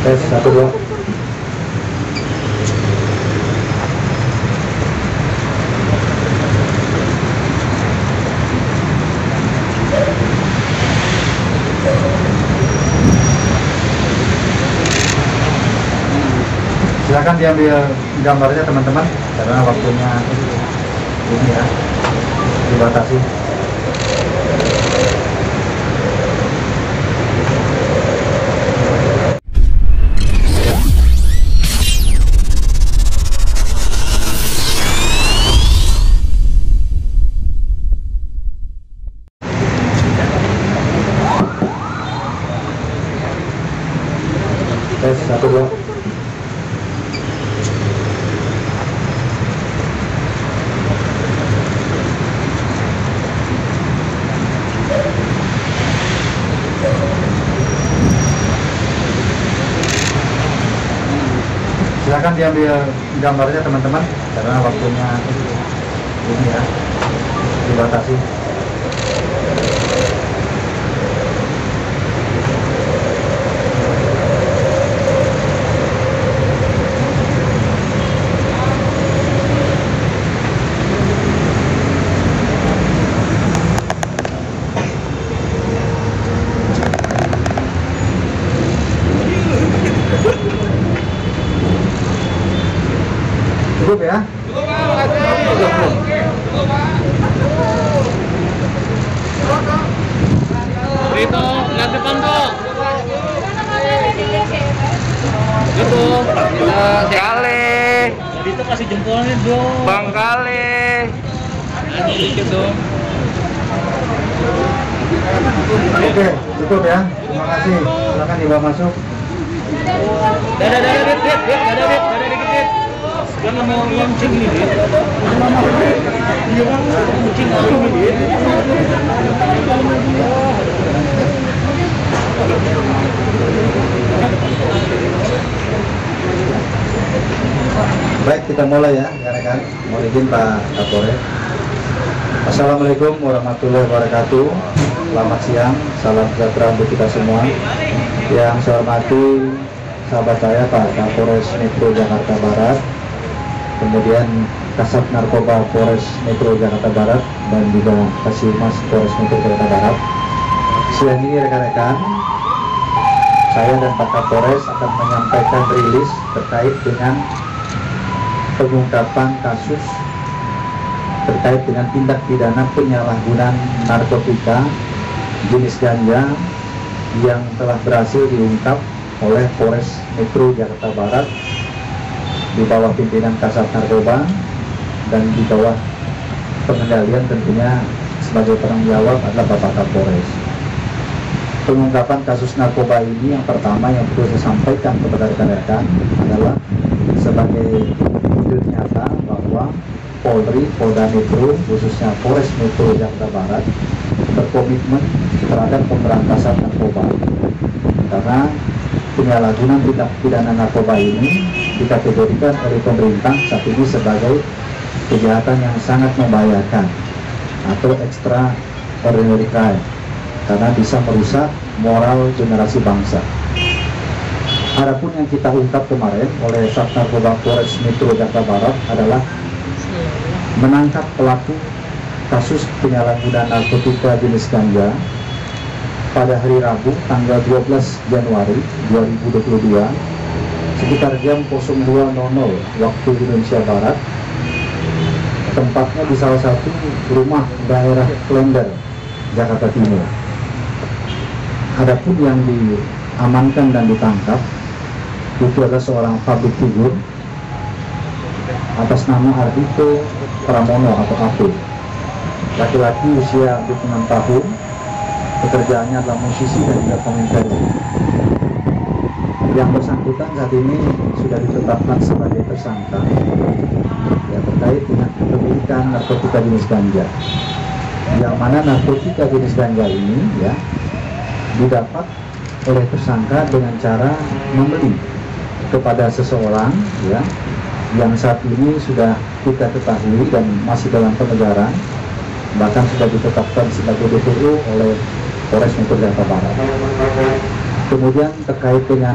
Tes 1 2. Silakan diambil gambarnya teman-teman, karena waktunya ini ya dibatasi. Tes 1 2. Silakan diambil gambarnya teman-teman, karena waktunya ini ya dibatasi. Cukup ya? Rito, lihat depan tuh. Itu, Kale, Rito kasih jempolnya dong. Bang Kale. Ini dikit dong. Oke, cukup ya. Terima kasih. Silakan dibawa masuk. Dadah dikit. Kan mau launching ini, Dit. Iya kan, launching ini, Dit. Baik, kita mulai ya, rekan. Mohon izin Pak Kapolres. Assalamualaikum warahmatullahi wabarakatuh. Selamat siang, salam sejahtera untuk kita semua. Yang saya hormati sahabat saya Pak Kapolres Metro Jakarta Barat, kemudian Kasat Narkoba Polres Metro Jakarta Barat, dan juga Kasimas Polres Metro Jakarta Barat. Siang ini rekan-rekan, saya dan Pak Kapolres akan menyampaikan rilis terkait dengan pengungkapan kasus terkait dengan tindak pidana penyalahgunaan narkotika jenis ganja yang telah berhasil diungkap oleh Polres Metro Jakarta Barat di bawah pimpinan Kasat Narkoba dan di bawah pengendalian tentunya sebagai penanggung jawab adalah Bapak Kapolres. Pengungkapan kasus narkoba ini yang pertama yang perlu saya sampaikan kepada rekan-rekan adalah sebagai wujud nyata bahwa Polri, Polda Metro, khususnya Polres Metro Jakarta Barat berkomitmen terhadap pemberantasan narkoba, karena penyalahgunaan tindak pidana narkoba ini dikategorikan oleh pemerintah saat ini sebagai kejahatan yang sangat membahayakan atau extraordinary crime, karena bisa merusak moral generasi bangsa. Adapun yang kita ungkap kemarin oleh Sat Narkoba Polres Metro Jakarta Barat adalah menangkap pelaku kasus penyalahgunaan narkotika jenis ganja pada hari Rabu tanggal 12 Januari 2022 sekitar jam 02.00 waktu Indonesia Barat, tempatnya di salah satu rumah daerah Klender, Jakarta Timur. Adapun yang diamankan dan ditangkap itu adalah seorang public figure atas nama Ardhito Pramono atau AP, laki-laki usia 26 tahun, pekerjaannya adalah musisi dan juga komentari. Yang bersangkutan saat ini sudah ditetapkan sebagai tersangka ya, terkait dengan kepemilikan narkotika jenis ganja, yang mana narkotika jenis ganja ini ya didapat oleh tersangka dengan cara membeli kepada seseorang ya, yang saat ini sudah kita ketahui dan masih dalam pengejaran, bahkan sudah ditetapkan sebagai DPO oleh Polres Metro Jakarta Barat. Kemudian terkait dengan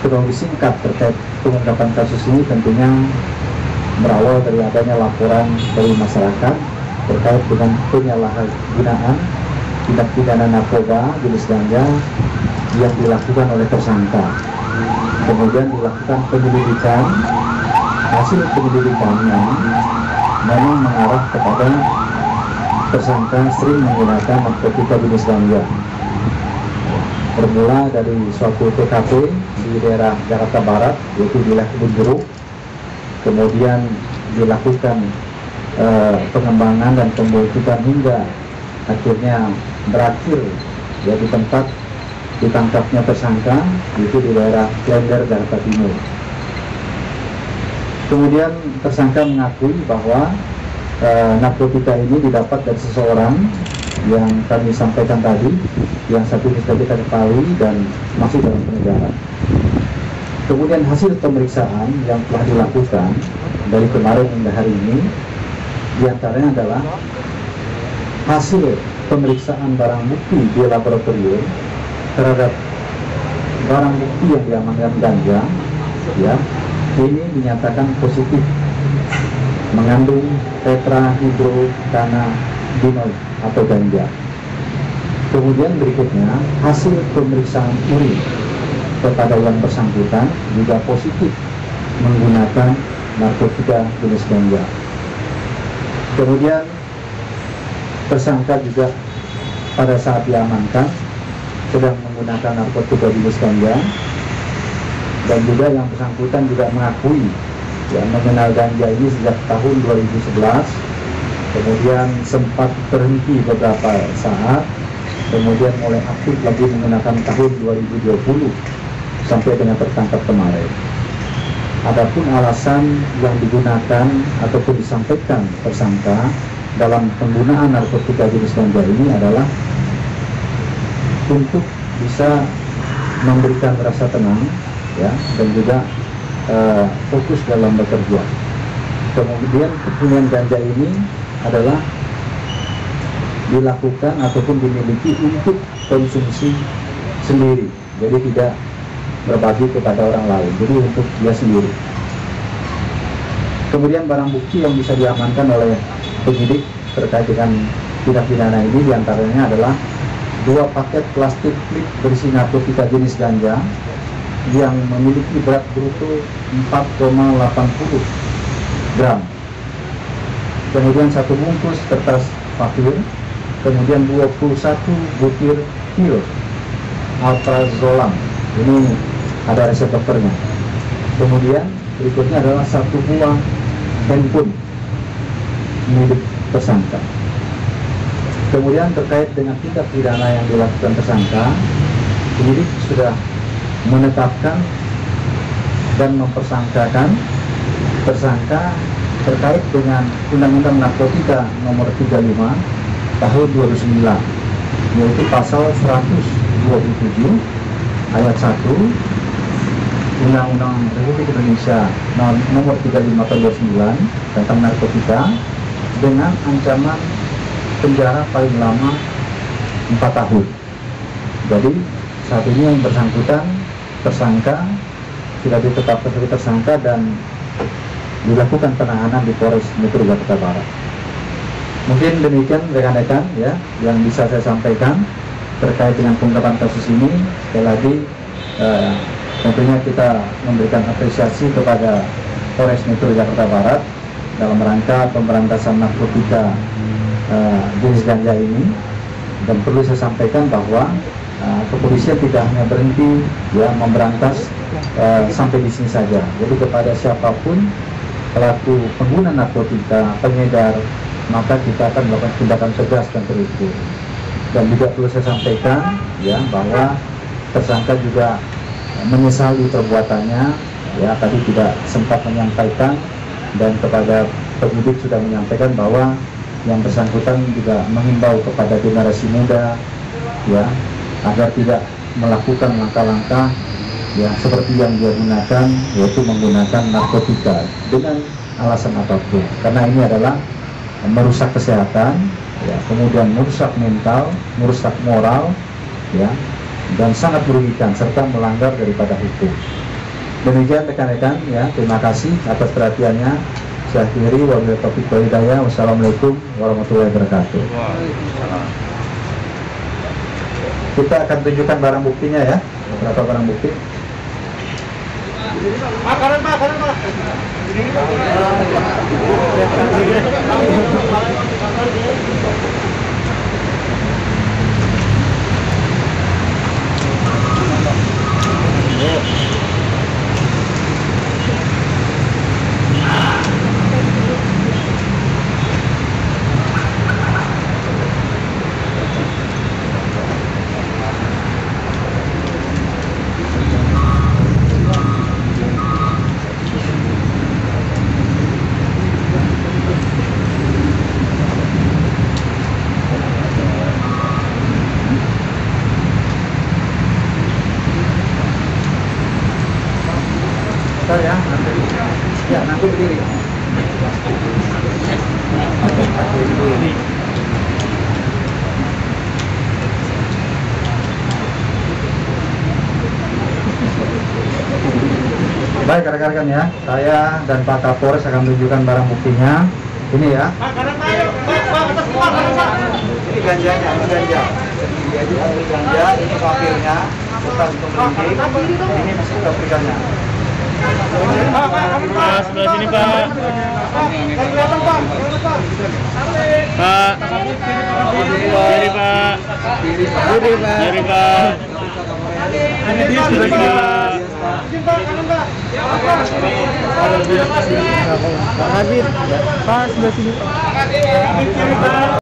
Kronologi singkat terkait pengungkapan kasus ini tentunya berawal dari adanya laporan dari masyarakat terkait dengan penyalahgunaan tindak pidana narkoba jenis ganja yang dilakukan oleh tersangka. Kemudian dilakukan penyelidikan, hasil penyelidikannya memang mengarah kepada tersangka sering menggunakan narkotika jenis ganja. Bermula dari suatu TKP di daerah Jakarta Barat, yaitu wilayah Kebun Jeruk, kemudian dilakukan pengembangan dan pembuktian hingga akhirnya berakhir ya di tempat ditangkapnya tersangka, yaitu di daerah Klender, Jakarta Timur. Kemudian tersangka mengakui bahwa narkotika ini didapat dari seseorang yang kami sampaikan tadi, yang satu sudah kita ketahui dan masih dalam pengejaran. Kemudian hasil pemeriksaan yang telah dilakukan dari kemarin hingga hari ini, diantaranya adalah hasil pemeriksaan barang bukti di laboratorium terhadap barang bukti yang diamankan ganja, ya, ini dinyatakan positif mengandung tetrahydrocannabinol atau ganja. Kemudian berikutnya hasil pemeriksaan urin kepada yang bersangkutan juga positif menggunakan narkotika jenis ganja. Kemudian tersangka juga pada saat diamankan sedang menggunakan narkotika jenis ganja, dan juga yang bersangkutan juga mengakui yang mengenal ganja ini sejak tahun 2011, kemudian sempat berhenti beberapa saat, kemudian mulai aktif lagi menggunakan tahun 2020 sampai dengan tertangkap kemarin. Adapun alasan yang digunakan ataupun disampaikan tersangka dalam penggunaan narkotika jenis ganja ini adalah untuk bisa memberikan rasa tenang, ya, dan juga fokus dalam bekerja. Kemudian penggunaan ganja ini adalah dilakukan ataupun dimiliki untuk konsumsi sendiri, jadi tidak berbagi kepada orang lain, jadi untuk dia sendiri. Kemudian barang bukti yang bisa diamankan oleh penyidik terkait dengan tindak pidana ini diantaranya adalah 2 paket plastik klip berisi narkotika jenis ganja yang memiliki berat bruto 4,80 gram. Kemudian 1 bungkus kertas papir, kemudian 21 butir pil alprazolam. Ini ada resep dokternya. Kemudian berikutnya adalah 1 buah handphone milik tersangka. Kemudian terkait dengan tindak pidana yang dilakukan tersangka, penyidik sudah menetapkan dan mempersangkakan tersangka terkait dengan Undang-Undang Narkotika Nomor 35 Tahun 2009, yaitu pasal 127 ayat 1 Undang-Undang Republik Indonesia Nomor 35 Tahun 2009 tentang narkotika, dengan ancaman penjara paling lama 4 tahun. Jadi saat ini yang bersangkutan tersangka sudah ditetapkan sebagai tersangka dan dilakukan penahanan di Polres Metro Jakarta Barat. Mungkin demikian rekan-rekan ya yang bisa saya sampaikan terkait dengan pengungkapan kasus ini. Sekali lagi tentunya kita memberikan apresiasi kepada Polres Metro Jakarta Barat dalam rangka pemberantasan narkotika jenis ganja ini. Dan perlu saya sampaikan bahwa kepolisian tidak hanya berhenti ya memberantas sampai di sini saja. Jadi kepada siapapun pelaku pengguna narkotika, pengedar, maka kita akan melakukan tindakan tegas dan terukur. Dan juga perlu saya sampaikan ya bahwa tersangka juga menyesali perbuatannya, ya tadi tidak sempat menyampaikan, dan kepada penyidik sudah menyampaikan bahwa yang bersangkutan juga mengimbau kepada generasi muda ya agar tidak melakukan langkah-langkah ya seperti yang dia gunakan, yaitu menggunakan narkotika dengan alasan apapun, karena ini adalah merusak kesehatan ya, kemudian merusak mental, merusak moral ya, dan sangat merugikan serta melanggar daripada hukum. Demikian rekan-rekan ya, terima kasih atas perhatiannya. Saya akhiri, wabillahi taufiq wal hidayah. Wassalamualaikum warahmatullahi wabarakatuh. Kita akan tunjukkan barang buktinya ya, beberapa barang bukti. Ya, nanti berdiri. Baik rekan-rekan ya, saya dan Pak Kapolres akan menunjukkan barang buktinya. Ini ya. Ini ganjanya, ini ganja. Ini ganja, ini papirnya, bukan pemerinting. Ini masih pabrikannya. Pak, sebelah sini Pak. Pak. Kiri Pak. Kiri Pak. Kiri Pak. Pak Habib. Pak sebelah sini Pak.